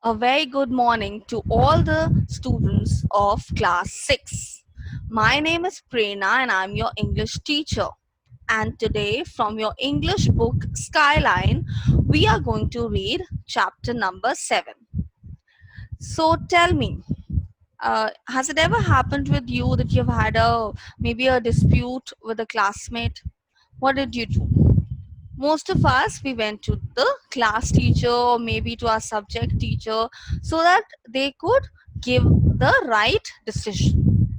A very good morning to all the students of class 6. My name is Prerna and I'm your English teacher. And today, from your English book Skyline, we are going to read chapter number 7. So tell me, has it ever happened with you that you've had maybe a dispute with a classmate? What did you do? Most of us, we went to the class teacher or maybe to our subject teacher so that they could give the right decision.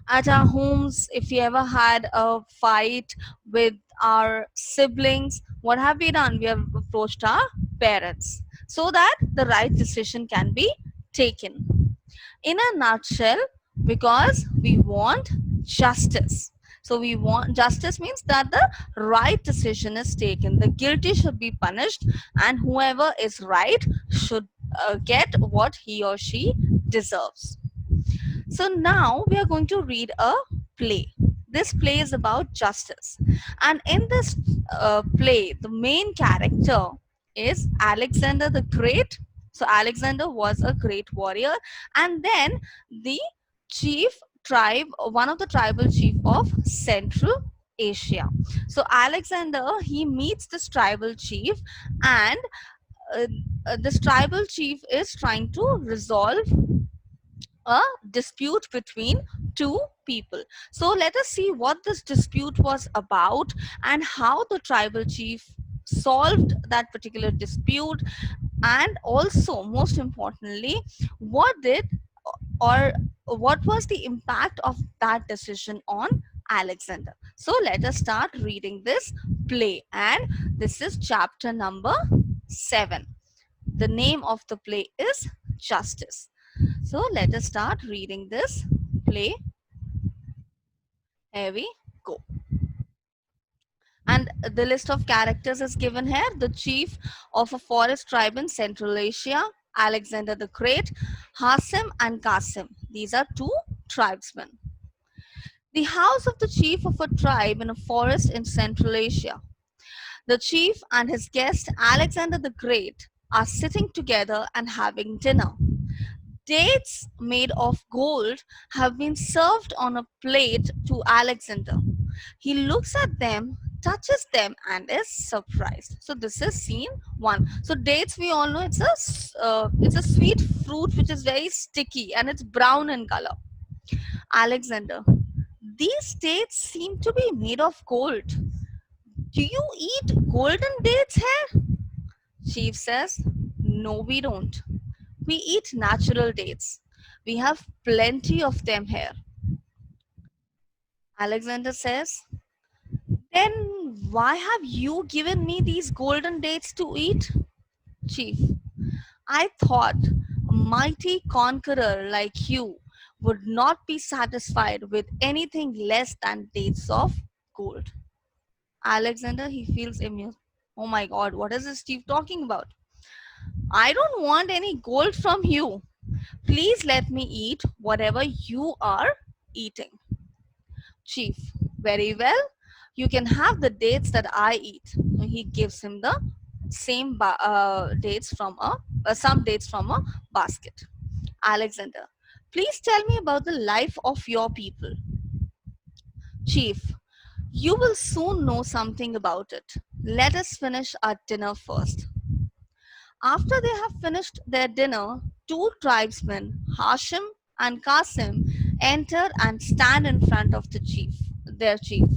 At our homes, if we ever had a fight with our siblings, what have we done? We have approached our parents so that the right decision can be taken. In a nutshell, because we want justice. So we want justice means that the right decision is taken, the guilty should be punished, and whoever is right should get what he or she deserves. So now we are going to read a play. This play is about justice, and in this play the main character is Alexander the Great. So Alexander was a great warrior, and then the chief tribe, one of the tribal chief of Central Asia. So Alexander, he meets this tribal chief, and uh, this tribal chief is trying to resolve a dispute between two people. So let us see what this dispute was about and how the tribal chief solved that particular dispute, and also most importantly, what did or what was the impact of that decision on Alexander. So let us start reading this play, and this is chapter number 7. The name of the play is Justice. So let us start reading this play. Here we go. And the list of characters is given here. The chief of a forest tribe in Central Asia, Alexander the Great, Hasim and Qasim. These are two tribesmen. The house of the chief of a tribe in a forest in Central Asia. The chief and his guest, Alexander the Great, are sitting together and having dinner. Dates made of gold have been served on a plate to Alexander. He looks at them, touches them, and is surprised. So this is scene one. So dates, we all know it's a sweet fruit which is very sticky and it's brown in color. Alexander, these dates seem to be made of gold. Do you eat golden dates here? Chief says, no, we don't. We eat natural dates. We have plenty of them here. Alexander says, then why have you given me these golden dates to eat? Chief, I thought a mighty conqueror like you would not be satisfied with anything less than dates of gold. Alexander, he feels amused. Oh my god, what is this chief talking about? I don't want any gold from you. Please let me eat whatever you are eating. Chief, very well. You can have the dates that I eat. He gives him the same dates from some dates from a basket. Alexander, please tell me about the life of your people. Chief, you will soon know something about it. Let us finish our dinner first. After they have finished their dinner, two tribesmen, Hashim and Qasim, enter and stand in front of their chief.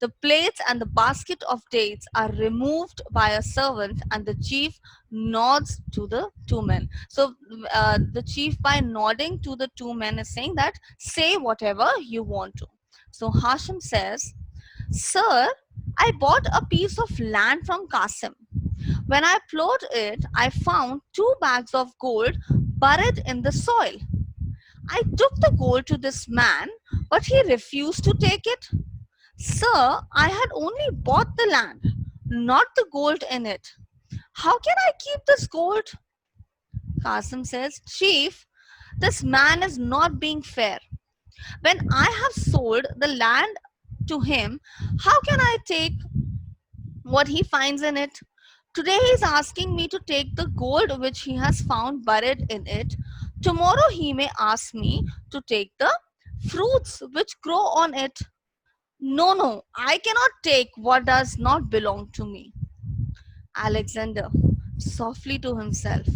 The plates and the basket of dates are removed by a servant, and the chief nods to the two men. So, the chief, by nodding to the two men, is saying that say whatever you want to. So, Hashim says, sir, I bought a piece of land from Qasim. When I plowed it, I found 2 bags of gold buried in the soil. I took the gold to this man, but he refused to take it. Sir, I had only bought the land, not the gold in it. How can I keep this gold? Qasim says, Chief, this man is not being fair. When I have sold the land to him, how can I take what he finds in it? Today he is asking me to take the gold which he has found buried in it. Tomorrow he may ask me to take the fruits which grow on it. No, no, I cannot take what does not belong to me. Alexander, softly to himself,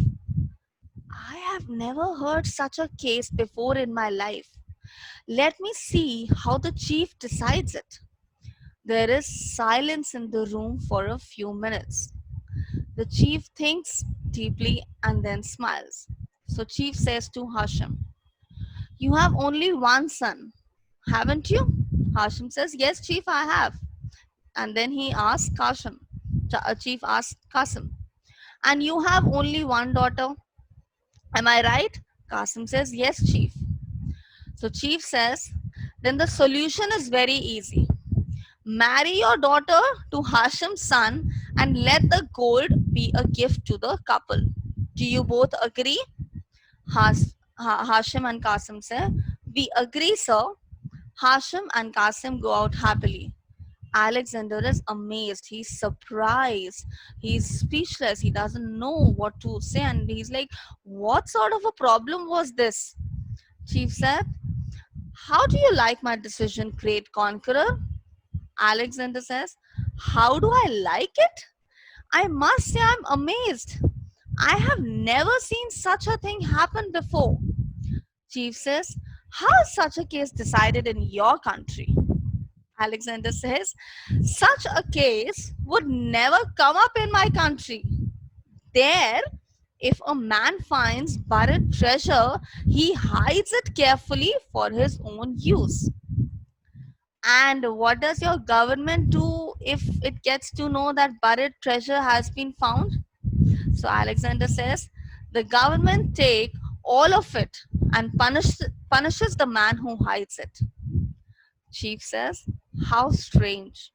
I have never heard such a case before in my life. Let me see how the chief decides it. There is silence in the room for a few minutes. The chief thinks deeply and then smiles. So chief says to Hashim, you have only one son, haven't you? Hashim says, yes, chief, I have. And then he asks Kashim. Chief asks Qasim, and you have only one daughter, am I right? Qasim says, yes, chief. So chief says, then the solution is very easy. Marry your daughter to Hashim's son and let the gold be a gift to the couple. Do you both agree? Hashim and Qasim say, we agree, sir. Hashim and Qasim go out happily. Alexander is amazed. He's surprised. He's speechless. He doesn't know what to say. And he's like, what sort of a problem was this? Chief said, how do you like my decision, great conqueror? Alexander says, how do I like it? I must say I'm amazed. I have never seen such a thing happen before. Chief says, how is such a case decided in your country? Alexander says, such a case would never come up in my country. There, if a man finds buried treasure, he hides it carefully for his own use. And what does your government do if it gets to know that buried treasure has been found? So Alexander says, the government take all of it and punishes the man who hides it. Chief says, how strange.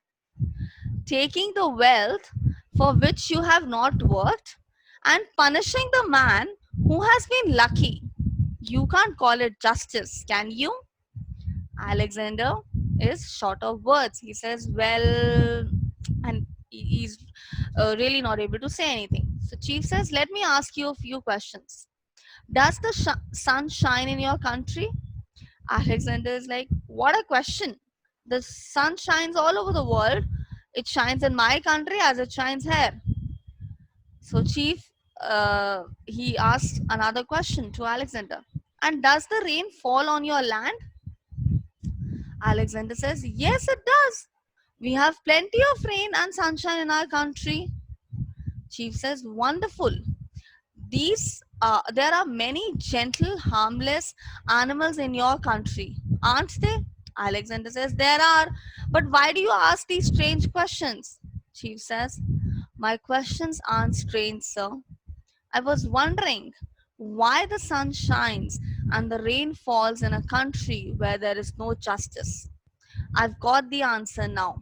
Taking the wealth for which you have not worked and punishing the man who has been lucky. You can't call it justice, can you? Alexander is short of words. He says, well, and he's really not able to say anything. So, Chief says, let me ask you a few questions. Does the sun shine in your country? Alexander is like, what a question. The sun shines all over the world. It shines in my country as it shines here. So, Chief, he asked another question to Alexander. And does the rain fall on your land? Alexander says, yes, it does. We have plenty of rain and sunshine in our country. Chief says, wonderful. There are many gentle, harmless animals in your country, aren't they? Alexander says, there are. But why do you ask these strange questions? Chief says, my questions aren't strange, sir. I was wondering why the sun shines and the rain falls in a country where there is no justice. I've got the answer now.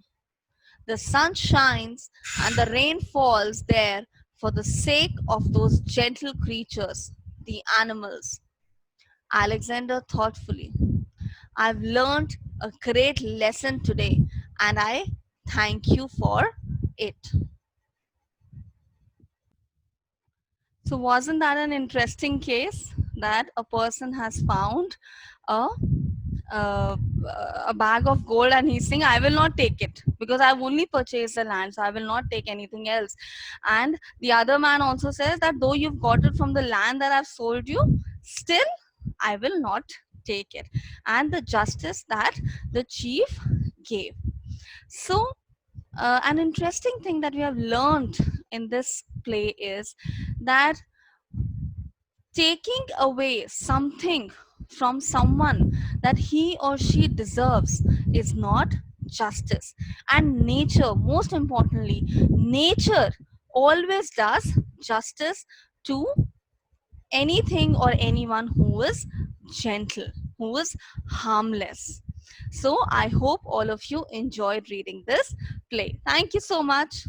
The sun shines and the rain falls there for the sake of those gentle creatures, the animals. Alexander thoughtfully, I've learned a great lesson today and I thank you for it. So, wasn't that an interesting case that a person has found a uh, a bag of gold and he's saying, I will not take it because I've only purchased the land, so I will not take anything else. And the other man also says that though you've got it from the land that I've sold you, still I will not take it. And the justice that the chief gave. So, an interesting thing that we have learned in this play is that taking away something from someone that he or she deserves is not justice. And nature, most importantly, nature always does justice to anything or anyone who is gentle, who is harmless. So I hope all of you enjoyed reading this play. Thank you so much.